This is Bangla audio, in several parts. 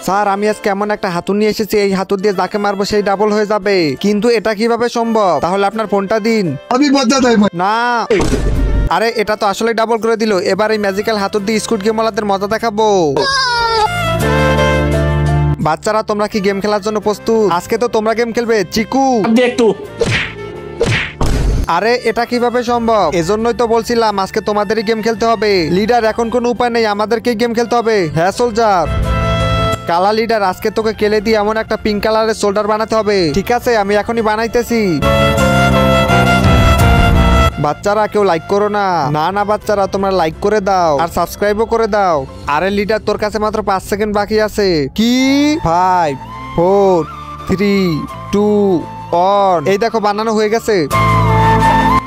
স্যার আমি আজকে এমন একটা হাতুড়ি নিয়ে এসেছি, এই হাতুড়ি দিয়ে যাকে মারবো সেই ডাবল হয়ে যাবে। কিন্তু এটা কিভাবে সম্ভব? তাহলে আপনার ফোনটা দিন। अभी बता दे না, আরে এটা তো আসলে ডাবল করে দিল। এবার এই ম্যাজিক্যাল হাতুড়ি দিয়ে স্কুড গেম ওয়ালাদের মজা দেখাবো। বাচ্চারা তোমরা কি গেম খেলার জন্য প্রস্তুত? আজকে তো তোমরা গেম খেলবে। চিকু দেখ তো আরে এটা কিভাবে সম্ভব? এজন্যই তো বলছিলাম আজকে তোমাদেরই গেম খেলতে হবে। লিডার এখন কোনো উপায় নেই, আমাদেরকেই গেম খেলতে হবে। হ্যাঁ সোলজার। কালা লিডার আজকে তোকে কেলে দিয়ে এমন একটা পিঙ্ক কালারের শোল্ডার বানাতে হবে। ঠিক আছে আমি এখনই বানাইতেছি। বাচ্চারা কেউ লাইক করো না। না না বাচ্চারা তোমরা লাইক করে দাও আর সাবস্ক্রাইবও করে দাও। আরে লিডার তোর কাছে মাত্র 5 সেকেন্ড বাকি আছে। কি 5 4 3 2 1 এই দেখো বানানো হয়ে গেছে।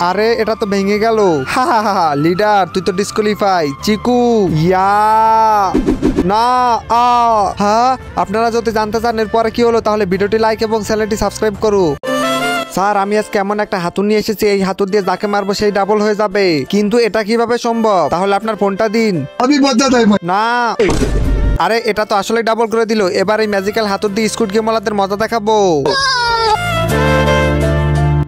আরে এটা তো ভেঙে গেল। হা হা হা লিডার তুই তো ডিসকোয়ালিফাই। চিকু ইয়া না হ্যাঁ আপনারা যদি জানতে চান এরপরে কি হলো তাহলে ভিডিওটি লাইক এবং চ্যানেলটি সাবস্ক্রাইব করো। স্যার আমি আজকে এমন একটা হাতুড়ি নিয়ে এসেছি, এই হাতুড়ি দিয়ে যাকে মারবো সেই ডাবল হয়ে যাবে। কিন্তু এটা কিভাবে সম্ভব? তাহলে আপনার ফোনটা দিন। अभी बता दे না, আরে এটা তো আসলে ডাবল করে দিল। এবার এই ম্যাজিক্যাল হাতুড়ি দিয়ে স্কুড গেম ওয়ালাদের মজা দেখাবো।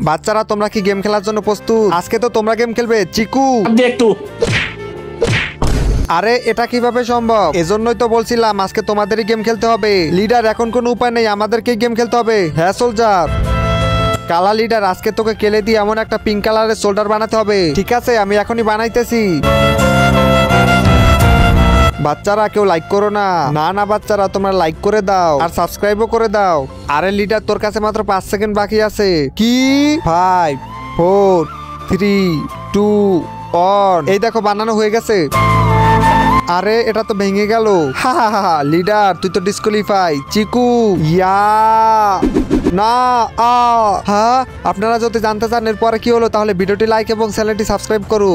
বাচ্চারা তোমরা কি গেম খেলার জন্য প্রস্তুত? আজকে তো তোমরা গেম খেলবে। চিকু দেখ তো আরে এটা কিভাবে সম্ভব? এজন্যই তো বলছিলাম আজকে তোমাদেরই গেম খেলতে হবে। লিডার এখন কোনো উপায় নেই, আমাদেরকেই গেম খেলতে হবে। হ্যাঁ সোলজার। কালা লিডার আজকে তোকে কেলে দিয়ে এমন একটা পিঙ্ক কালারের শোল্ডার বানাতে হবে। ঠিক আছে আমি এখনই বানাইতেছি। বাচ্চারা কেউ লাইক করো না। না না বাচ্চারা তোমরা লাইক করে দাও আর সাবস্ক্রাইবও করে দাও। আরে লিডার তোর কাছে মাত্র 5 সেকেন্ড বাকি আছে। কি 5 4 3 2 1 এই দেখো বানানো হয়ে গেছে। আরে এটা তো ভেঙে গেল। হা হা হা লিডার তুই তো ডিসকোয়ালিফাই। চিকু ইয়া না হ্যাঁ আপনারা যদি জানতে চান এরপরে কি হলো তাহলে ভিডিওটি লাইক এবং চ্যানেলটি সাবস্ক্রাইব করো।